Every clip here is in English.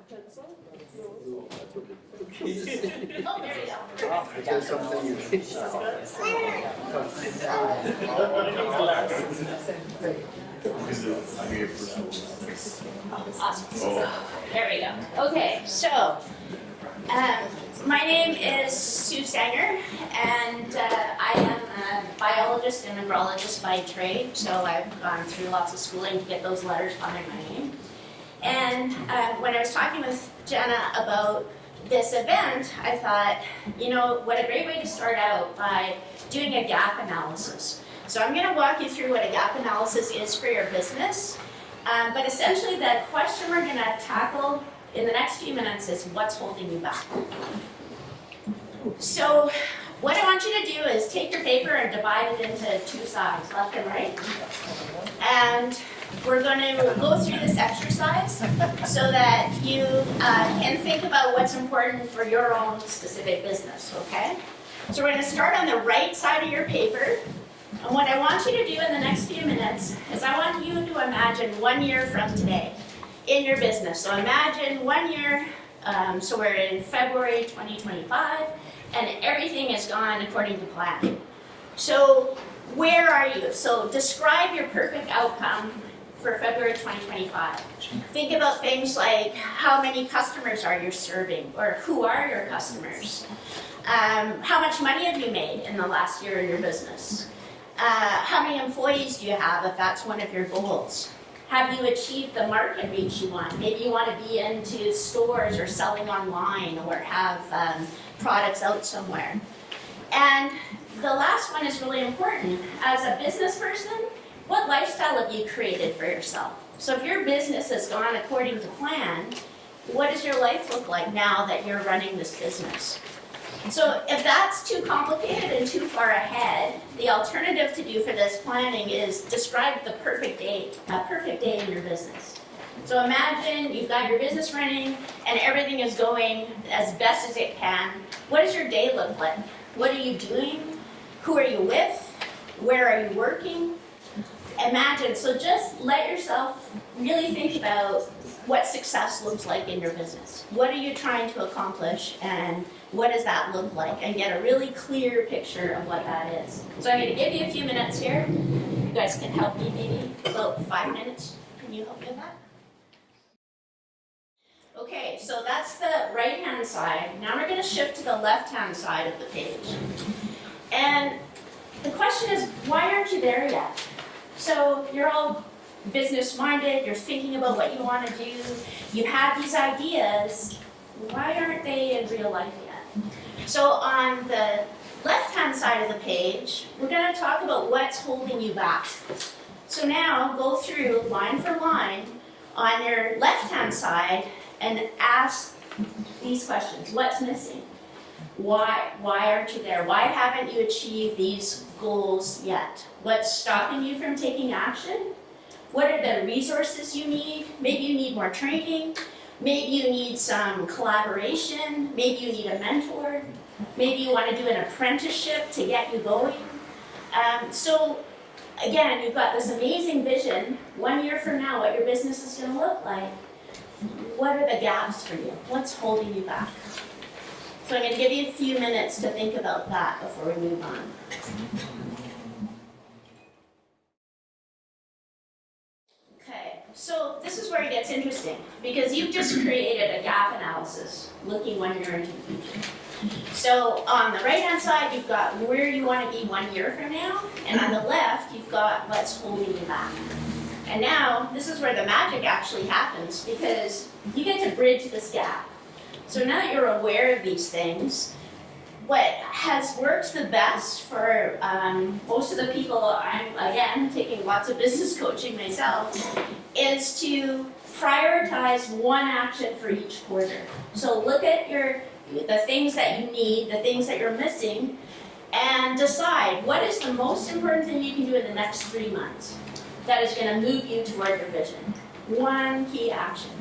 Pencil? Oh, there you go. There's something you think Awesome. There we go. Okay, so my name is Senger, and I am a biologist and neurologist by trade, so I've gone through lots of schooling to get those letters behind my name. And when I was talking with Jenna about this event, I thought, you know, what a great way to start out by doing a gap analysis. So I'm going to walk you through what a gap analysis is for your business. But essentially the question we're going to tackle in the next few minutes is what's holding you back. So what I want you to do is take your paper and divide it into two sides, left and right. And we're going to go through this exercise so that you can think about what's important for your own specific business, okay? So we're going to start on the right side of your paper. And what I want you to do in the next few minutes is I want you to imagine 1 year from today in your business. So imagine 1 year, so we're in February 2025, and everything has gone according to plan. So where are you? So describe your perfect outcome for February 2025. Think about things like how many customers are you serving, or who are your customers? How much money have you made in the last year in your business? How many employees do you have if that's one of your goals? Have you achieved the market reach you want? Maybe you want to be into stores or selling online or have products out somewhere. And the last one is really important. As a business person, what lifestyle have you created for yourself? So if your business has gone according to plan, what does your life look like now that you're running this business? So if that's too complicated and too far ahead, the alternative to do for this planning is describe the perfect day, a perfect day in your business. So imagine you've got your business running and everything is going as best as it can. What does your day look like? What are you doing? Who are you with? Where are you working? Imagine, so just let yourself really think about what success looks like in your business. What are you trying to accomplish and what does that look like? And get a really clear picture of what that is. So I'm going to give you a few minutes here. You guys can help me maybe about 5 minutes. Can you help me with that? Okay, so that's the right-hand side. Now we're going to shift to the left-hand side of the page. And the question is, why aren't you there yet? So you're all business-minded, you're thinking about what you want to do, you have these ideas, why aren't they in real life yet? So on the left-hand side of the page, we're going to talk about what's holding you back. So now go through line for line on your left-hand side and ask these questions. What's missing? Why aren't you there? Why haven't you achieved these goals yet? What's stopping you from taking action? What are the resources you need? Maybe you need more training. Maybe you need some collaboration. Maybe you need a mentor. Maybe you want to do an apprenticeship to get you going. So again, you've got this amazing vision. 1 year from now, what your business is going to look like. What are the gaps for you? What's holding you back? So I'm going to give you a few minutes to think about that before we move on. Okay, so this is where it gets interesting, because you've just created a gap analysis looking 1 year into the future. So on the right-hand side, you've got where you want to be 1 year from now, and on the left, you've got what's holding you back. And now, this is where the magic actually happens, because you get to bridge this gap. So now that you're aware of these things, what has worked the best for most of the people, I'm again taking lots of business coaching myself, is to prioritize one action for each quarter. So look at the things that you need, the things that you're missing, and decide what is the most important thing you can do in the next 3 months that is going to move you toward your vision. One key action.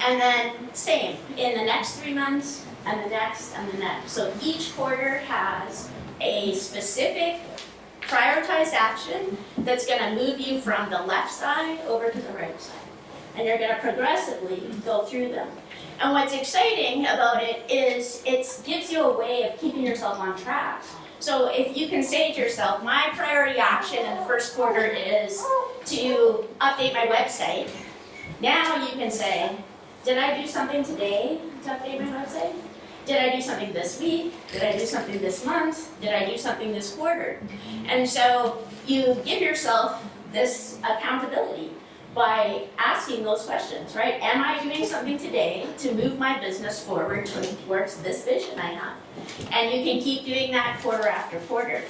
And then same, in the next 3 months, and the next, and the next. So each quarter has a specific prioritized action that's going to move you from the left side over to the right side. and you're gonna progressively go through them. And what's exciting about it is it gives you a way of keeping yourself on track. So if you can say to yourself, my priority action in the first quarter is to update my website, now you can say, did I do something today to update my website? Did I do something this week? Did I do something this month? Did I do something this quarter? And so you give yourself this accountability by asking those questions, right? Am I doing something today to move my business forward towards this vision I have? And you can keep doing that quarter after quarter.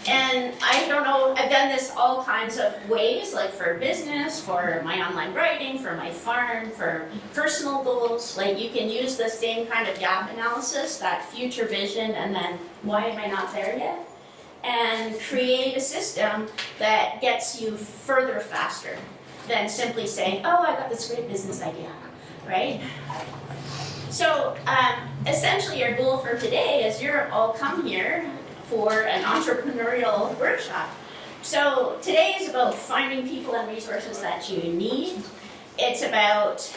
And I don't know, I've done this all kinds of ways, like for business, for my online writing, for my farm, for personal goals. Like you can use the same kind of gap analysis, that future vision, and then why am I not there yet? And create a system that gets you further faster than simply saying, oh, I got this great business idea, right? So essentially your goal for today is you're all come here for an entrepreneurial workshop. So today is about finding people and resources that you need. It's about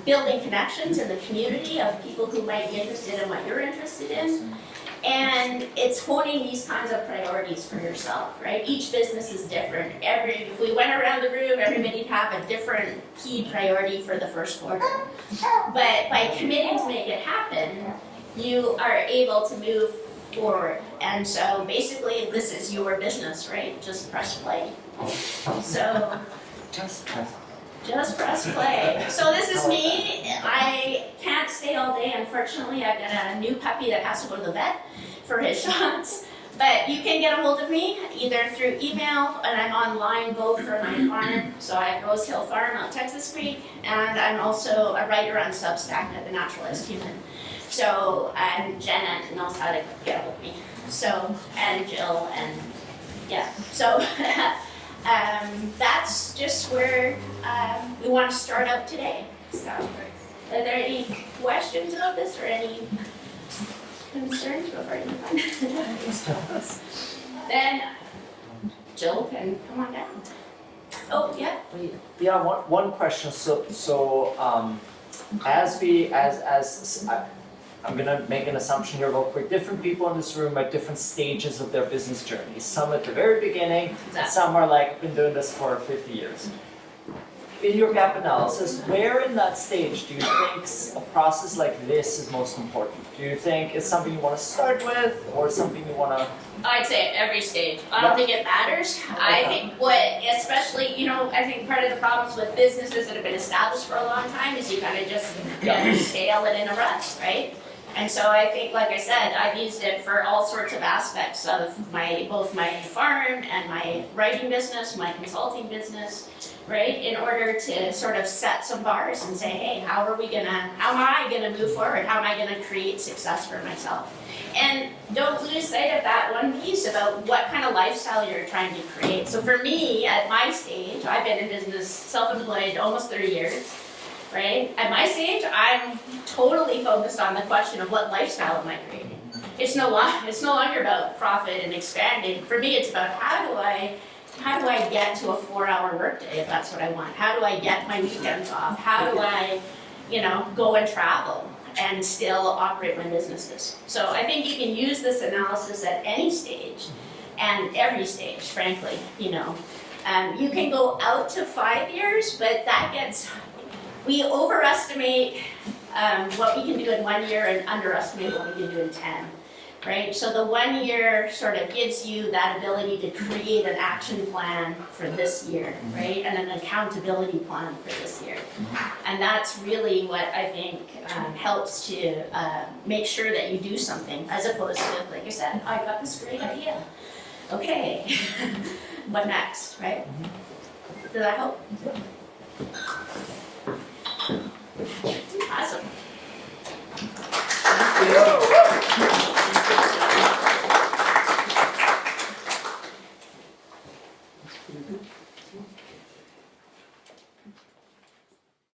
building connections in the community of people who might be interested in what you're interested in. And it's honing these kinds of priorities for yourself, right? Each business is different. If we went around the room, everybody'd have a different key priority for the first quarter. But by committing to make it happen, you are able to move forward. And so basically, this is your business, right? Just press play. So just press play. So this is me. I can't stay all day, unfortunately. I've got a new puppy that has to go to the vet for his shots. But you can get a hold of me either through email, and I'm online both for my farm. So I have Rose Hill Farm out Texas Creek, and I'm also a writer on Substack at The Naturalist Human. So, and Jenna knows how to get a hold of me. So, and Jill, and yeah. So that's just where we want to start out today. So, are there any questions about this or any concerns before you move on? Then Jill can come on down. Oh, yeah. Yeah, one question. I'm gonna make an assumption here real quick. Different people in this room at different stages of their business journey. Some at the very beginning, and some are like, been doing this for 50 years. In your gap analysis, where in that stage do you think a process like this is most important? Do you think it's something you want to start with, or something you want to? I'd say at every stage. I don't think it matters. I think especially, I think part of the problems with businesses that have been established for a long time is you kind of just get stale and in a rut, right? And so I think, like I said, I've used it for all sorts of aspects of both my farm and my writing business, my consulting business, right? In order to sort of set some bars and say, hey, how am I gonna move forward? How am I gonna create success for myself? And don't lose sight of that one piece about what kind of lifestyle you're trying to create. So for me, at my stage, I've been in business, self-employed, almost 30 years. Right? At my stage, I'm totally focused on the question of what lifestyle am I creating. It's no longer about profit and expanding. For me, it's about how do I get to a 4-hour workday if that's what I want? How do I get my weekends off? How do I, go and travel and still operate my businesses? So I think you can use this analysis at any stage and every stage, frankly. You can go out to 5 years, but we overestimate what we can do in 1 year and underestimate what we can do in 10, right? So the 1 year sort of gives you that ability to create an action plan for this year, right? And an accountability plan for this year. And that's really what I think helps to make sure that you do something, as opposed to, like I said, I got this great idea. Okay, what next, right? Does that help? Awesome. Thank you.